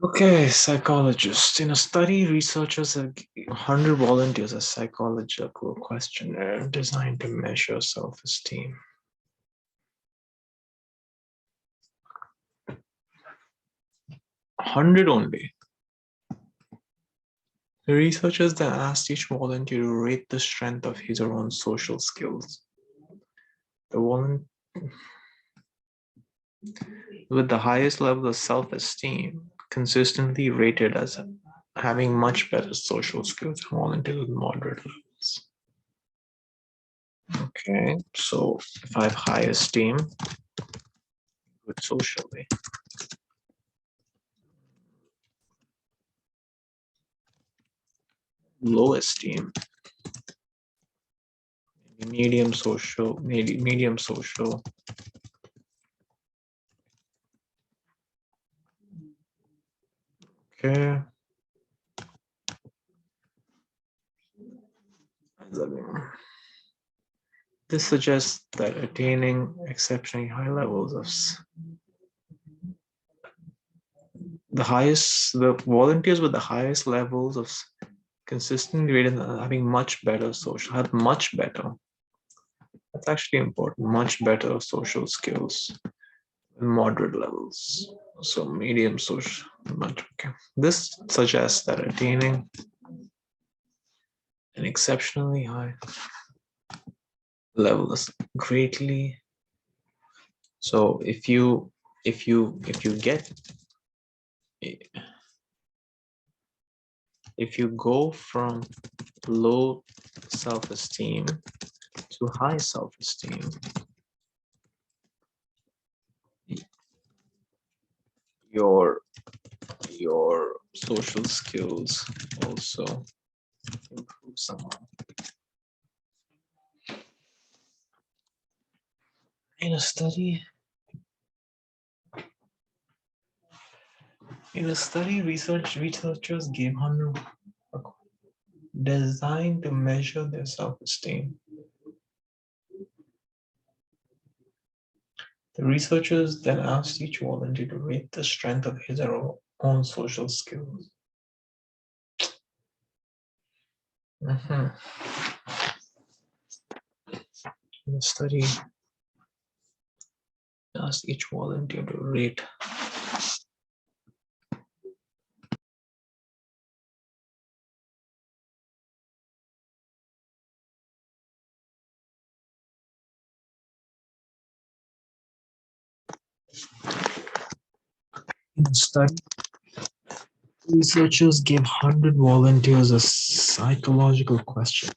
Okay, psychologist. In a study, researchers have given 100 volunteers a psychological questionnaire designed to measure self-esteem. 100 only. The researchers then asked each volunteer to rate the strength of his or her own social skills. The volunteer with the highest level of self-esteem consistently rated as having much better social skills than volunteers with moderate levels. Okay, so if I have high esteem, good socially. Low esteem, medium social, medium social. Okay. This suggests that attaining exceptionally high levels of the volunteers with the highest levels of consistently rated having much better social, have much better. That's actually important, much better social skills in moderate levels. So medium social, much okay. This suggests that attaining an exceptionally high level is greatly. So if you get if you go from low self-esteem to high self-esteem, your social skills also improve somewhat. In a study, researchers gave 100 designed to measure their self-esteem. The researchers then asked each volunteer to rate the strength of his or her own social skills. In the study, asked each volunteer to rate in the study. Researchers gave 100 volunteers a psychological question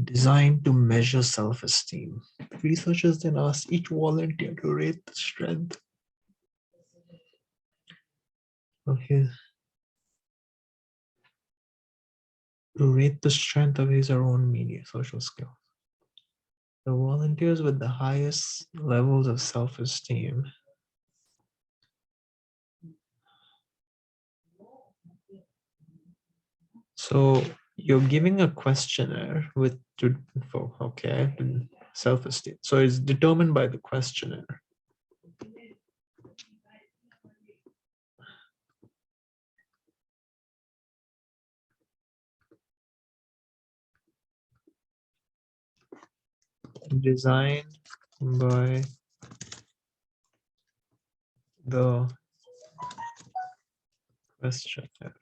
designed to measure self-esteem. Researchers then asked each volunteer to rate the strength of his or own media social skills. The volunteers with the highest levels of self-esteem so you're giving a questionnaire with self-esteem. So it's determined by the questionnaire. Designed by the questionnaire.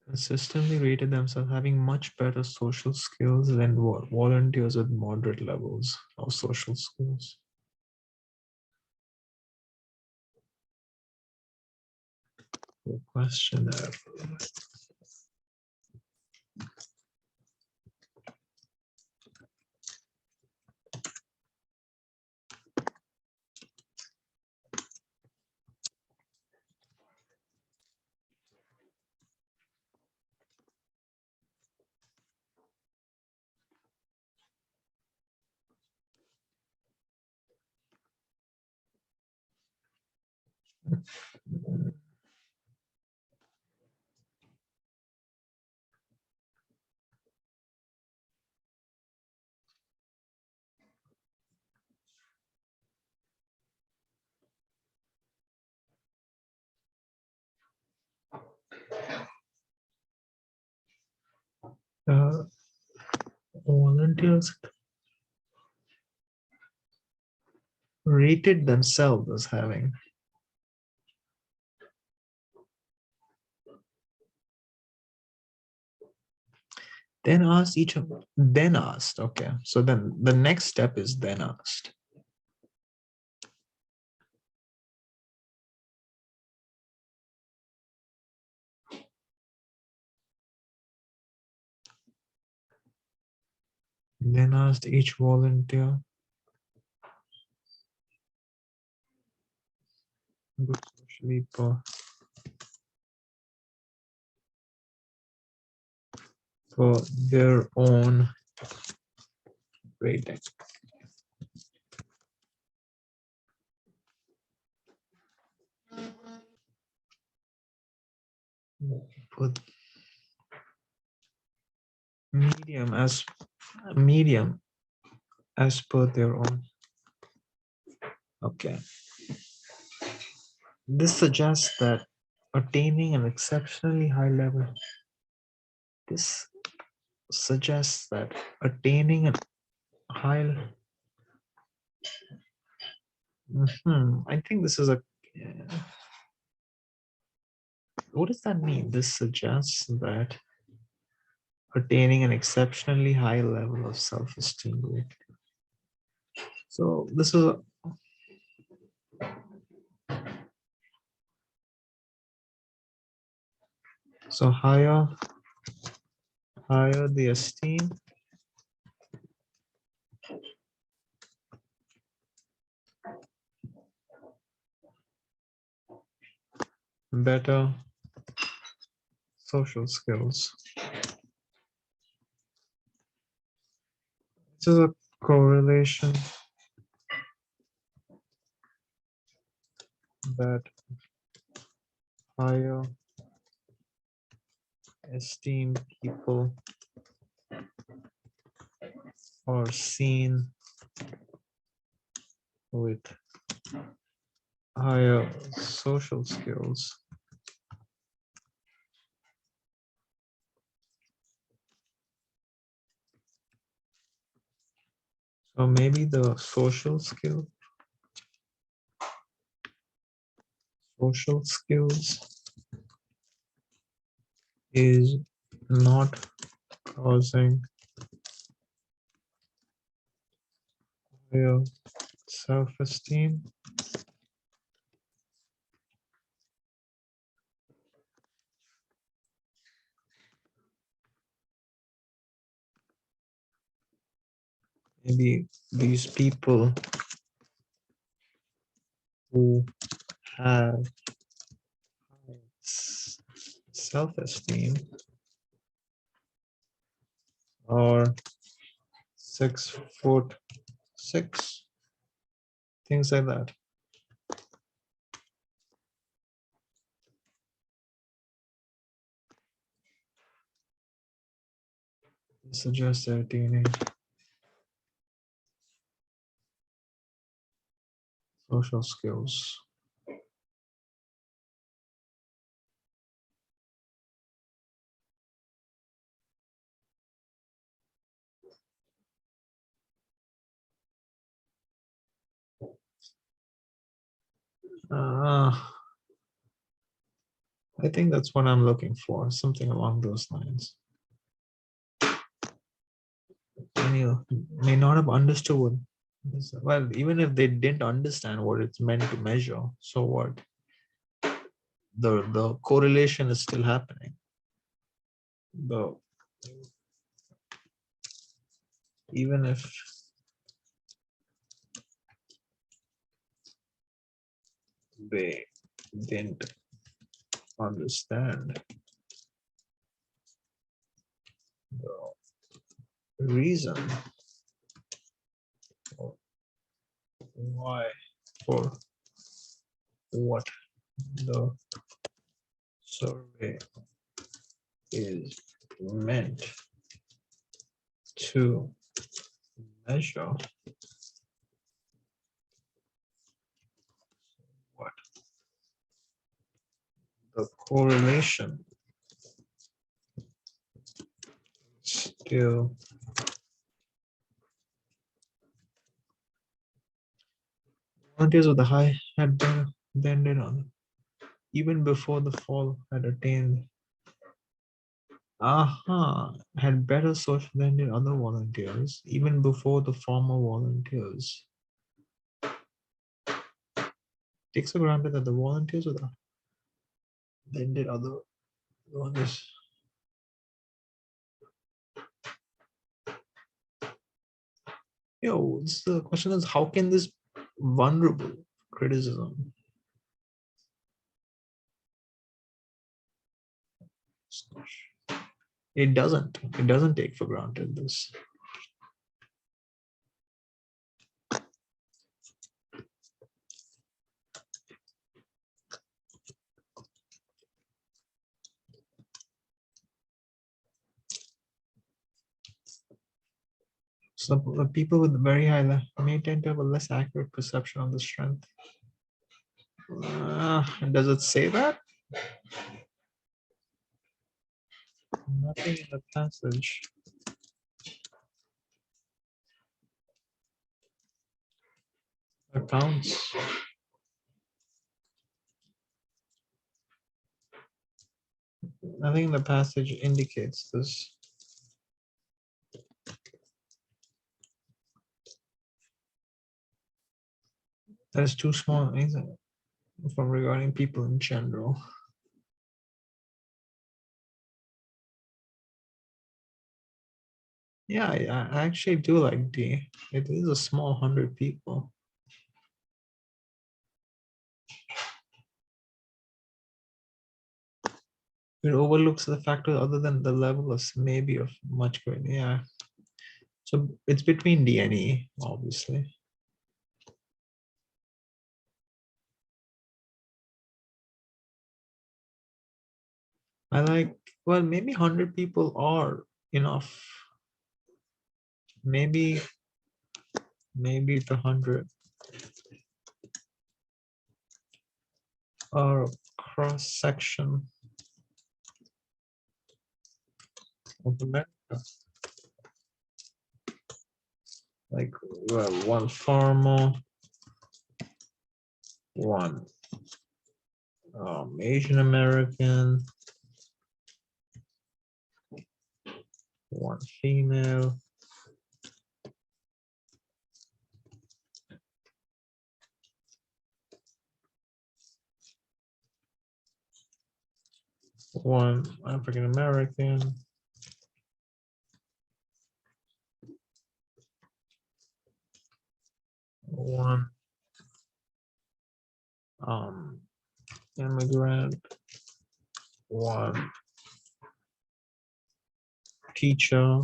Consistently rated themselves having much better social skills than volunteers with moderate levels of social skills. The questionnaire. Volunteers rated themselves as having. Then asked each of, then asked. Okay, so then the next step is then asked. Then asked each volunteer. Good sleeper. For their own rating. Put medium as per their own. Okay. This suggests that attaining an exceptionally high level. This suggests that attaining a high. I think this is a. What does that mean? This suggests that attaining an exceptionally high level of self-esteem. So this is a. So higher the esteem, better social skills. This is a correlation that higher esteemed people are seen with higher social skills. So maybe the social skills is not causing higher self-esteem. Maybe these people who have self-esteem are 6'6", things like that. Suggest attaining social skills. I think that's what I'm looking for, something along those lines. And you may not have understood. Well, even if they didn't understand what it's meant to measure, so what? The correlation is still happening. Even if they didn't understand the reason or why or what the survey is meant to measure, what the correlation is skill. Volunteers with the high had better than did on even before the fall had attained. Had better social than did other volunteers, even before the former volunteers. Takes for granted that the volunteers with the than did other volunteers. The question is, how can this vulnerable criticism it doesn't take for granted this. So the people with very high may tend to have a less accurate perception of the strength. Does it say that? Nothing in the passage. Accounts. Nothing in the passage indicates this. There's too small from regarding people in general. Yeah, I actually do like D. It is a small 100 people. It overlooks the factor other than the level of maybe of much greater. Yeah. So it's between D and E, obviously. I like, well, maybe 100 people are enough. Maybe the 100 are cross section of America. Like one farmer, one Asian American, one female, one African American, one immigrant, one teacher,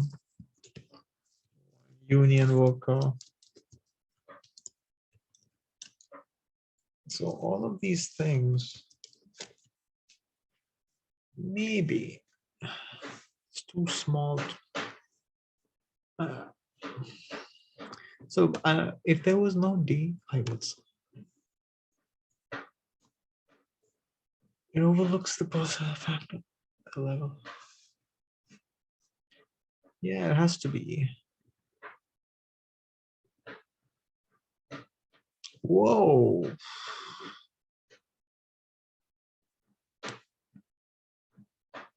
union worker. So all of these things, maybe it's too small. So if there was no D, I would say it overlooks the personal factor level. Yeah, it has to be. Whoa.